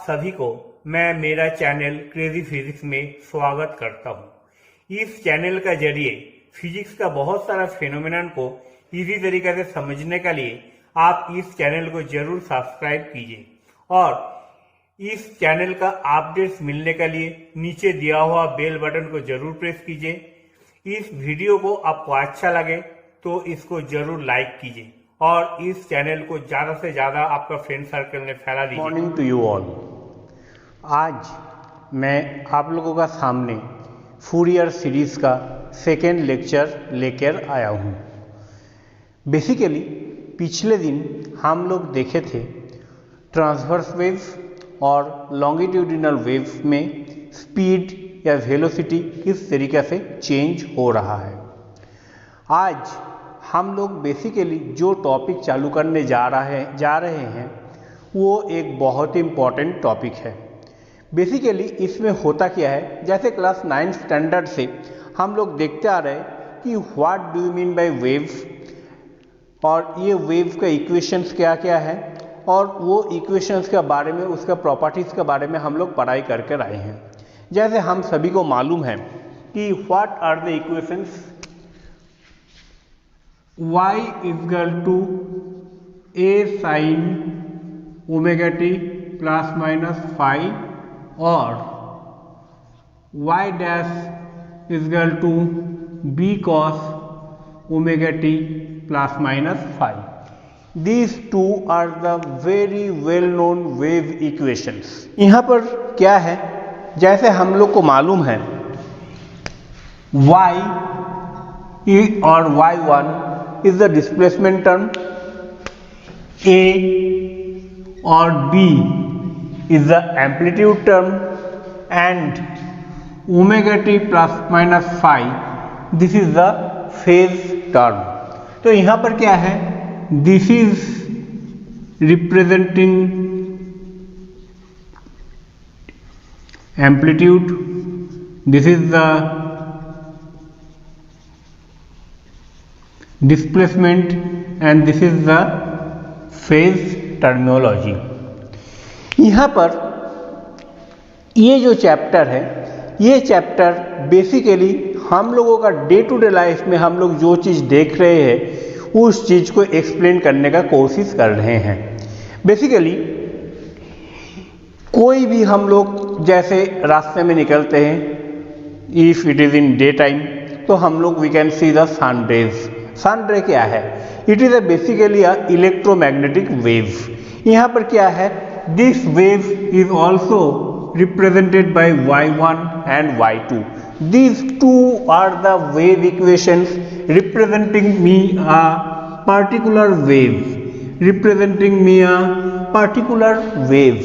सभी को मैं मेरा चैनल क्रेजी फिजिक्स में स्वागत करता हूं। इस चैनल का जरिए फिजिक्स का बहुत सारा फेनोमेनन को इजी तरीके से समझने के लिए आप इस चैनल को जरूर सब्सक्राइब कीजिए और इस चैनल का अपडेट्स मिलने के लिए नीचे दिया हुआ बेल बटन को जरूर प्रेस कीजिए। इस वीडियो को आपको अच्छा लगे तो इसको जरूर लाइक कीजिए और इस चैनल को ज़्यादा से ज़्यादा आपका फ्रेंड सर्कल में फैला दीजिए। Morning to you all. आज मैं आप लोगों का सामने फूरियर सीरीज़ का सेकेंड लेक्चर लेकर आया हूँ। बेसिकली पिछले दिन हम लोग देखे थे ट्रांसवर्स वेव और लॉन्गिट्यूडिनल वेव में स्पीड या वेलोसिटी किस तरीके से चेंज हो रहा है। आज हम लोग बेसिकली जो टॉपिक चालू करने जा रहे हैं वो एक बहुत ही इम्पॉर्टेंट टॉपिक है। बेसिकली इसमें होता क्या है, जैसे क्लास 9 स्टैंडर्ड से हम लोग देखते आ रहे हैं कि what do you mean by wave और ये वेव का इक्वेशंस क्या क्या है और वो इक्वेशंस के बारे में, उसका प्रॉपर्टीज़ के बारे में हम लोग पढ़ाई करके आए हैं। जैसे हम सभी को मालूम है कि what are the equations y equal to a sin omega t plus minus five और y dash equal to b cos omega t plus minus five. These two are the very well known wave equations. यहाँ पर क्या है, जैसे हम लोग को मालूम है y और y1 is the displacement term, A or B is the amplitude term and omega t plus minus phi this is the phase term। तो यहाँ पर क्या है, this is representing amplitude, this is the displacement and this is the phase terminology। यहाँ पर ये जो chapter है, ये चैप्टर बेसिकली हम लोगों का डे टू डे लाइफ में हम लोग जो चीज़ देख रहे हैं उस चीज़ को एक्सप्लेन करने का कोशिश कर रहे हैं। बेसिकली कोई भी हम लोग जैसे रास्ते में निकलते हैं, if it is in day time तो हम लोग we can see the sun rays. Sun ray क्या है, it is basically a electromagnetic wave. यहाँ पर क्या है, this wave is also represented by y1 and y2। These two are the wave equations representing me a particular wave, representing me a particular wave.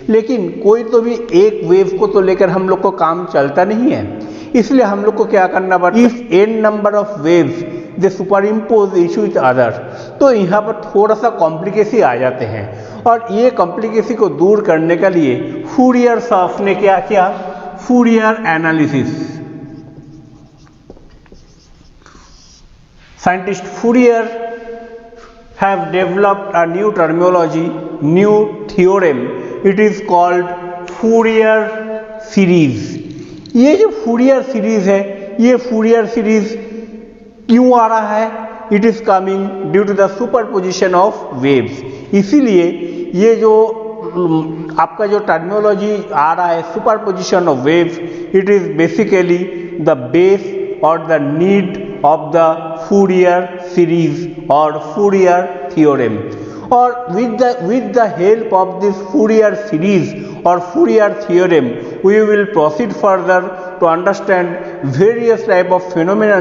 लेकिन कोई तो भी एक wave को तो लेकर हम लोग को काम चलता नहीं है, इसलिए हम लोग को क्या करना पड़ता है, if n number of waves they super impose issue each other, तो यहाँ पर थोड़ा सा कॉम्प्लिकेसी आ जाते हैं और ये कॉम्प्लिकेसी को दूर करने के लिए फूरियर साहब ने क्या किया, Fourier analysis. Scientist Fourier have developed a new terminology, new theorem, it is called Fourier series. ये जो फूरियर सीरीज है, ये फूरियर सीरीज क्यों आ रहा है, it is coming due to the superposition of waves. इसीलिए ये जो आपका जो टर्मिनोलॉजी आ रहा है superposition of waves, it is basically the base और the need of the Fourier series और फूरियर थ्योरम। और with the help of this Fourier series or Fourier theorem, we will proceed further to understand various type of phenomena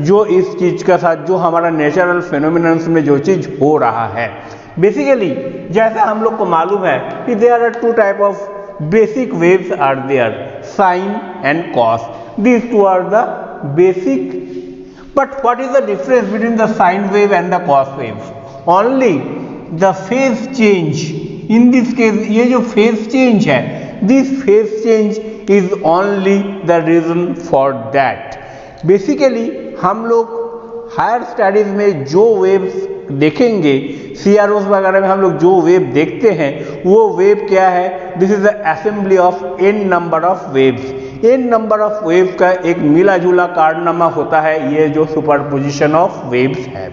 जो इस चीज का साथ, जो हमारा नेचुरल फेनोमेनन्स में जो चीज हो रहा है। बेसिकली जैसे हम लोग को मालूम है कि there are two type of basic waves are there, sine and cos. These two are the basic, but what is the difference between the sine wave and the cos wave? Only the phase change. In this case ये जो phase change है, this phase change is only the reason for that. Basically हम लोग higher studies में जो waves देखेंगे, CROs वगैरह में हम लोग जो वेव देखते हैं वो वेव क्या है, this is the assembly of n number of waves. n number of wave का एक मिला जुला कारनामा होता है ये जो सुपरपोजिशन ऑफ वेव्स है।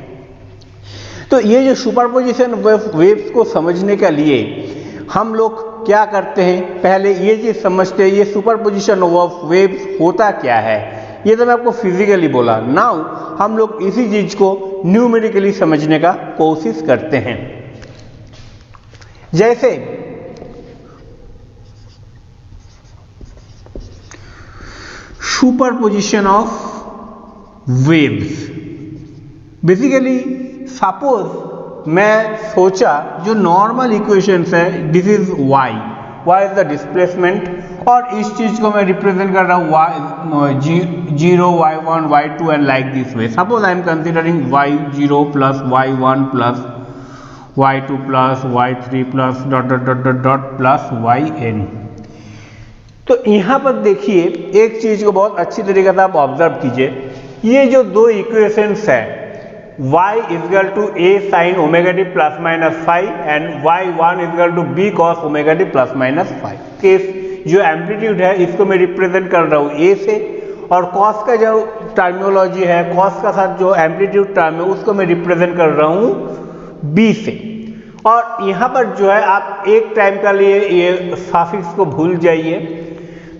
तो ये जो सुपरपोजिशन वेव्स को समझने के लिए हम लोग क्या करते हैं, पहले ये चीज समझते हैं ये सुपरपोजिशन ऑफ वेव्स होता क्या है। ये तो मैं आपको फिजिकली बोला, नाउ हम लोग इसी चीज को न्यूमेरिकली समझने का कोशिश करते हैं। जैसे superposition of waves, basically suppose मैं सोचा जो नॉर्मल इक्वेशंस है, this is y is the displacement, और इस चीज को मैं रिप्रेजेंट कर रहा हूँ y0 y1 y2 and like this way. Suppose I am considering y0 plus y1 plus y2 plus y3 plus dot dot dot dot dot plus yn। तो यहाँ पर देखिए एक चीज को बहुत अच्छी तरीके से आप ऑब्जर्व कीजिए, ये जो दो इक्वेशंस है y is equal to a sin omega t plus minus 5 and y1 is equal to b cos omega t plus minus 5 के जो एम्पलीट्यूड है इसको मैं रिप्रेजेंट कर रहा हूँ a से, और cos का जो टर्मिनोलॉजी है, cos का साथ जो एम्पलीट्यूड टर्म है उसको मैं रिप्रेजेंट कर रहा हूँ b से। और यहाँ पर जो है आप एक टाइम का लिए ये सफिक्स को भूल जाइए।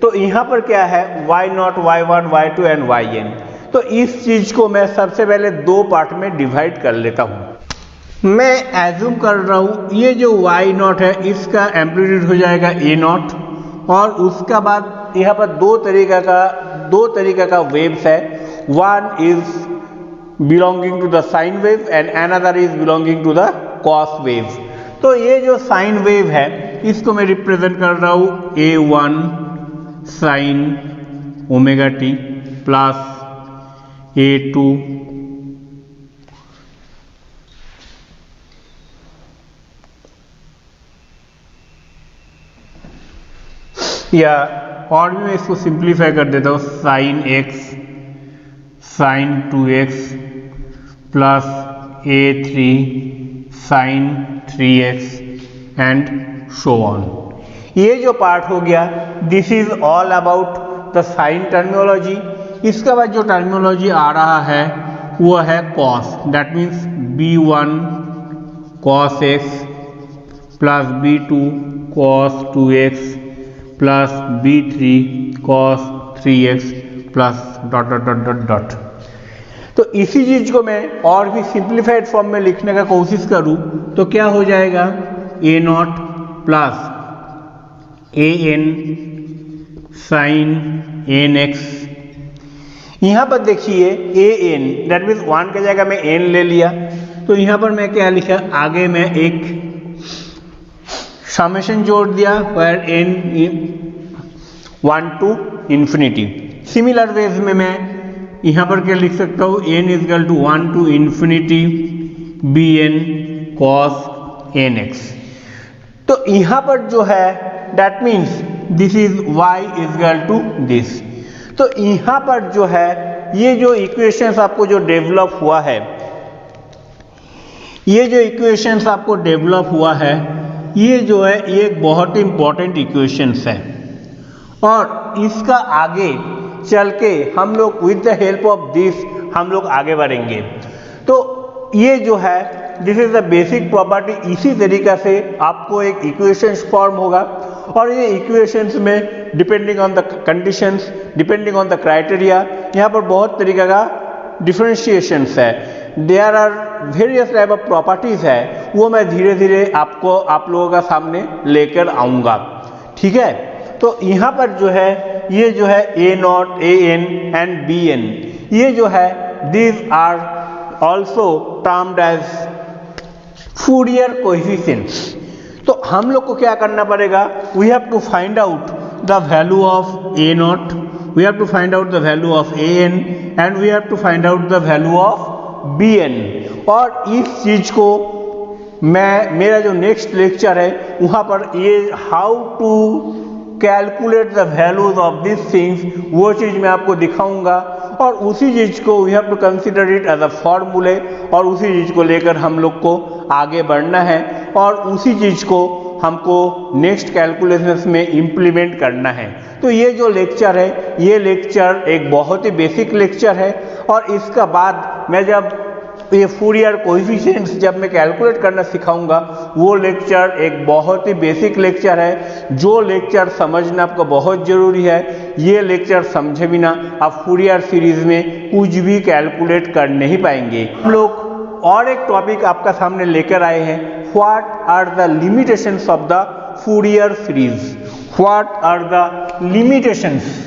तो यहाँ पर क्या है y0 y1 y2 and yn। तो इस चीज को मैं सबसे पहले दो पार्ट में डिवाइड कर लेता हूं। मैं एज्यूम कर रहा हूं ये जो y0 है इसका एम्पलीट्यूड हो जाएगा a0, और उसका बाद यहाँ पर दो तरीका का वेव्स है, one is belonging to the sine wave and another is belonging to the cos wave. तो ये जो साइन वेव है इसको मैं रिप्रेजेंट कर रहा हूं a1 sine omega t plus a2 या और भी मैं इसको सिंप्लीफाई कर देता हूँ, sine x sine 2x plus a3 sine 3x and so on. ये जो पार्ट हो गया this is all about the sine terminology. इसके बाद जो टर्मिनोलॉजी आ रहा है वो है cos, that means b1 cos x plus b2 cos 2x plus b3 cos 3x plus dot dot dot dot dot. तो इसी चीज को मैं और भी सिंप्लीफाइड फॉर्म में लिखने का कोशिश करूं तो क्या हो जाएगा a0 plus an sign nx। यहाँ पर देखिए an दैट मीन्स 1 की जगह में n ले लिया, तो यहाँ पर मैं क्या लिखा, आगे मैं एक समेशन जोड़ दिया where n 1 to infinity. Similar ways में मैं यहाँ पर क्या लिख सकता हूँ, n is equal to 1 to infinity bn cos nx। तो यहाँ पर जो है that means this is y is equal to this. तो यहाँ पर जो है ये जो इक्वेशंस आपको जो डेवलप हुआ है, ये जो इक्वेशंस आपको डेवलप हुआ है ये जो है ये एक बहुत ही इंपॉर्टेंट इक्वेशंस है, और इसका आगे चल के हम लोग with the help of this हम लोग आगे बढ़ेंगे। तो ये जो है this is the basic property. इसी तरीका से आपको एक इक्वेशंस फॉर्म होगा, और ये इक्वेशंस में depending on the conditions, depending on the criteria, यहाँ पर बहुत तरीका का डिफरेंशिएशंस है। There are various type of properties है, वो मैं धीरे धीरे आपको आप लोगों का सामने लेकर आऊँगा, ठीक है। तो यहाँ पर जो है ये जो है a0 an एंड bn, ये जो है these are also termed as Fourier coefficients। तो हम लोग को क्या करना पड़ेगा, we have to find out the value of a0, we have to find out the value of an and we have to find out the value of bn। और इस चीज को मैं मेरा जो नेक्स्ट लेक्चर है वहाँ पर ये how to calculate the values of this things वो चीज़ मैं आपको दिखाऊंगा, और उसी चीज़ को we have to consider it as a formulae, और उसी चीज़ को लेकर हम लोग को आगे बढ़ना है और उसी चीज़ को हमको नेक्स्ट कैलकुलेशंस में इम्प्लीमेंट करना है। तो ये जो लेक्चर है, ये लेक्चर एक बहुत ही बेसिक लेक्चर है, और इसका बाद मैं जब ये फूरियर कोएफिशिएंट्स जब मैं कैलकुलेट करना सिखाऊंगा, वो लेक्चर एक बहुत ही बेसिक लेक्चर है, जो लेक्चर समझना आपको बहुत ज़रूरी है। ये लेक्चर समझे बिना आप फूरियर सीरीज में कुछ भी कैलकुलेट कर नहीं पाएंगे। हम लोग और एक टॉपिक आपका सामने लेकर आए हैं, what are the limitations of the Fourier series. What are the limitations?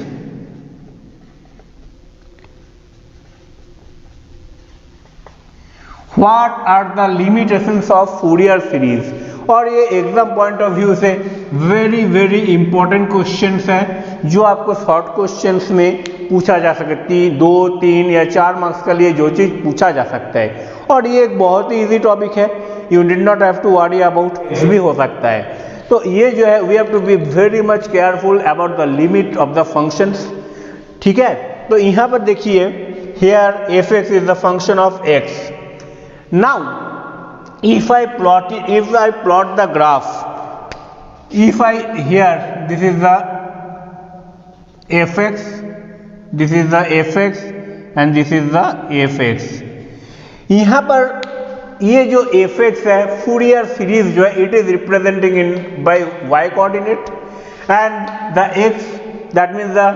What are the limitations of Fourier series? और ये एग्जाम पॉइंट ऑफ व्यू से वेरी इंपॉर्टेंट क्वेश्चंस हैं, जो आपको शॉर्ट क्वेश्चंस में पूछा जा सकती है। 2, 3 या 4 मार्क्स के लिए जो चीज़ पूछा जा सकता है, और ये एक बहुत ही इजी टॉपिक है। You did not have to worry about, कुछ भी हो सकता है। तो ये जो है we have to be very much careful about the limit of the functions. ठीक है, तो यहाँ पर देखिए, here f(x) is the function of x। Now, if I plot the graph, this is the fx, this is the fx, and this is the fx. यहाँ पर ये जो fx है, फूरियर सीरीज जो है, it is representing in by y coordinate, and the x, that means the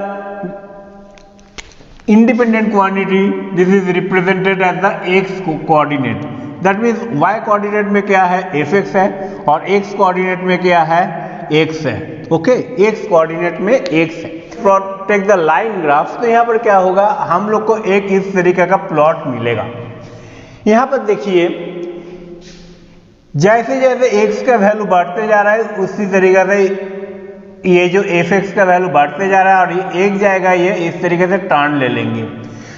independent quantity, this is represented as the x coordinate. That means y coordinate में क्या है, fx है, और x coordinate में क्या है, x है। ओके, x coordinate में x है। टेक द लाइन ग्राफ, तो यहाँ पर क्या होगा, हम लोग को एक इस तरीके का प्लॉट मिलेगा। यहाँ पर देखिए, जैसे जैसे x का वैल्यू बढ़ते जा रहा है, उसी तरीके से ये जो fx का वैल्यू बढ़ते जा रहा है, और ये एक जाएगा, ये इस तरीके से टर्न ले लेंगे।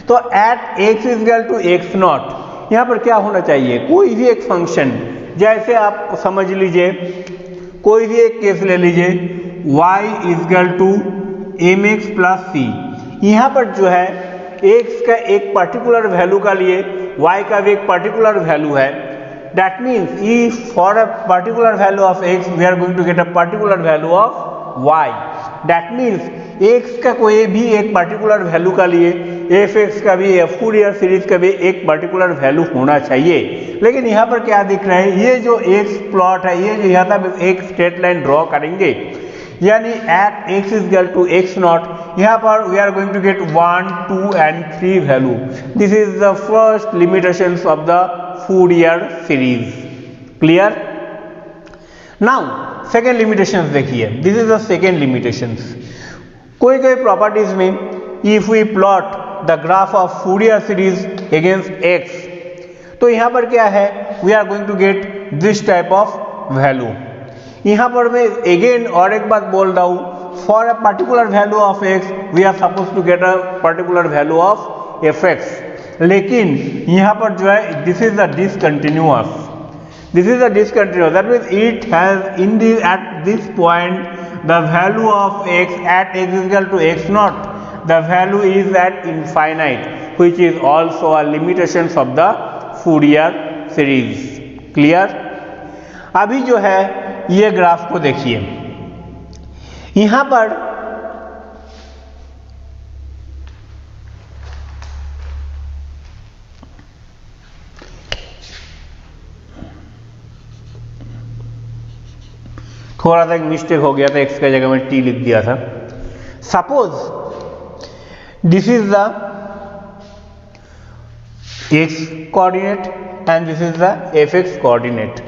तो at x equal to x naught, यहाँ पर क्या होना चाहिए, कोई भी एक फंक्शन, जैसे आप समझ लीजिए, कोई भी एक केस ले लीजिए, y equal to mx plus c। यहाँ पर जो है x का एक पर्टिकुलर वैल्यू का लिए y का भी एक पर्टिकुलर वैल्यू है। That means if for a particular value of x we are going to get a particular value of y। That means x का कोई भी एक पर्टिकुलर वैल्यू का लिए fx का भी, फूरियर सीरीज का भी एक पर्टिकुलर वैल्यू होना चाहिए। लेकिन यहाँ पर क्या दिख रहा है, ये जो x प्लॉट है, ये जो यहाँ तक एक स्ट्रेट लाइन ड्रॉ करेंगे, यानी at x equal to x naught, यहाँ पर we are going to get 1, 2 and 3 value. This is the first limitations of the Fourier series. Clear? Now second limitations देखिए, this is the second limitations. कोई properties में, if we plot the graph of Fourier series against x, तो यहाँ पर क्या है, we are going to get this type of value. यहाँ पर मैं अगेन और एक बात बोल रहा हूँ, for a particular value of x we are suppose to get a particular value of fx। लेकिन यहाँ पर जो है, this is the discontinuous, this is a discontinuous, that means it has in the at this point the value of x at x is equal to x naught, the value is at infinite, which is also a limitations of the Fourier series. Clear? अभी जो है ये graph को देखिए, यहाँ पर थोड़ा सा एक मिस्टेक हो गया था, x की जगह में t लिख दिया था। Suppose this is the x coordinate and this is the fx coordinate,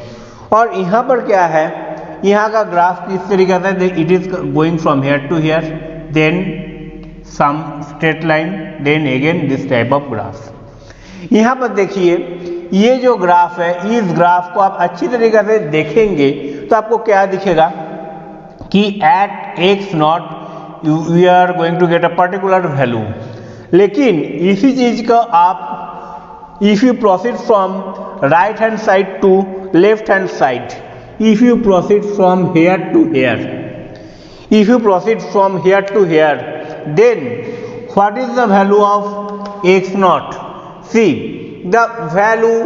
और यहाँ पर क्या है, यहाँ का ग्राफ किस तरीके से, it is going from here to here, then some straight line, then again this type of graph. यहाँ पर देखिए, ये जो ग्राफ है, इस ग्राफ को आप अच्छी तरीके से देखेंगे तो आपको क्या दिखेगा कि at x naught we are going to get a particular value. लेकिन इसी चीज को आप, if you proceed from right hand side to left hand side, if you proceed from here to here, if you proceed from here to here, then what is the value of x naught? See, the value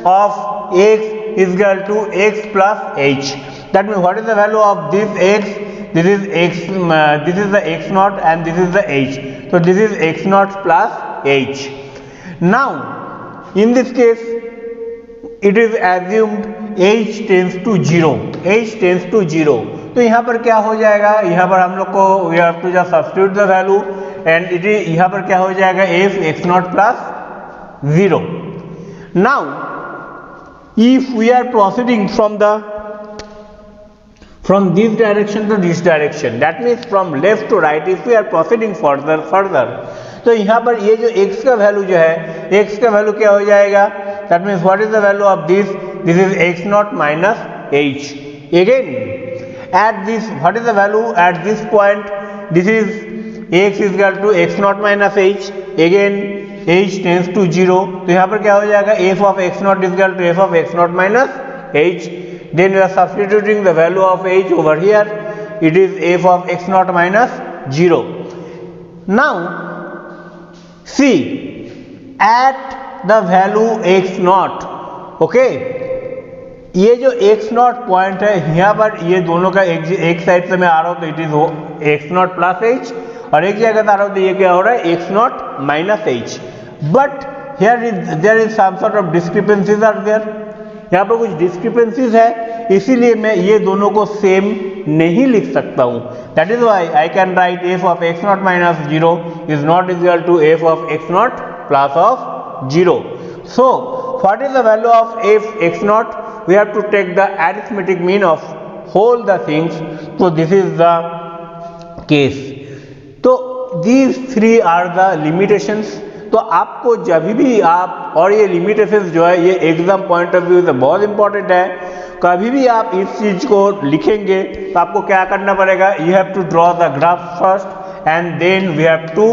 of x is equal to x plus h. That means what is the value of this x? This is x, this is the x naught and this is the h. So this is x naught plus h. Now in this case it is assumed h tends to 0. h tends to 0. तो यहाँ पर क्या हो जाएगा, यहाँ पर हम लोग को we have to just substitute the value and it is यहाँ पर क्या हो जाएगा f x naught plus 0. Now if we are proceeding from this direction to this direction, that means from left to right, if we are proceeding further, तो यहाँ पर ये जो x का वैल्यू जो है, x का वैल्यू क्या हो जाएगा, that means what is the value of this? This is x naught minus h. Again at this, what is the value at this point? This is x is equal to x naught minus h. Again h tends to 0. तो यहाँ पर क्या हो जाएगा, f of x naught is equal to f of x naught minus h. Then we are substituting the value of h over here. It is f of x naught minus 0. Now see, at the value x naught, okay, ये जो x naught point है यहाँ पर, ये दोनों का एक side से मैं आ रहा हूँ तो it is x naught plus h, और एक जगह से आ रहा हूँ तो ये क्या हो रहा है x naught minus h. But there is some sort of discrepancies are there. यहाँ पर कुछ डिस्क्रिपेंसीज है, इसीलिए मैं ये दोनों को सेम नहीं लिख सकता हूँ. That is why I can write f of x naught minus 0 is not equal to f of x naught plus of 0. So what is the value of f x naught? We have to take the arithmetic mean of whole the things. So this is the case. तो these three are the limitations. तो आपको जब भी आप, और ये limitations जो है ये एग्जाम पॉइंट ऑफ व्यू से बहुत इंपॉर्टेंट है, कभी भी आप इस चीज को लिखेंगे तो आपको क्या करना पड़ेगा, you have to draw the graph first and then we have to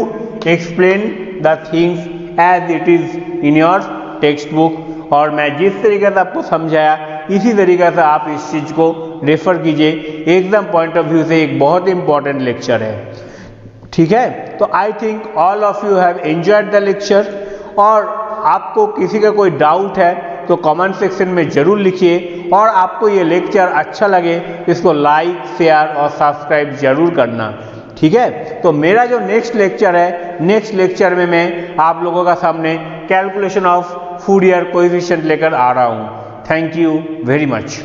explain the things as it is in your text book. और मैं जिस तरीके से आपको समझाया इसी तरीके से आप इस चीज को रेफर कीजिए. एग्जाम पॉइंट ऑफ व्यू से एक बहुत इंपॉर्टेंट लेक्चर है. ठीक है, तो I think all of you have enjoyed the lecture. और आपको किसी का कोई डाउट है तो कमेंट सेक्शन में जरूर लिखिए, और आपको ये लेक्चर अच्छा लगे इसको लाइक शेयर और सब्सक्राइब जरूर करना. ठीक है, तो मेरा जो नेक्स्ट लेक्चर है, नेक्स्ट लेक्चर में मैं आप लोगों का सामने कैलकुलेशन ऑफ फूरियर कोएफिशिएंट लेकर आ रहा हूँ. Thank you very much.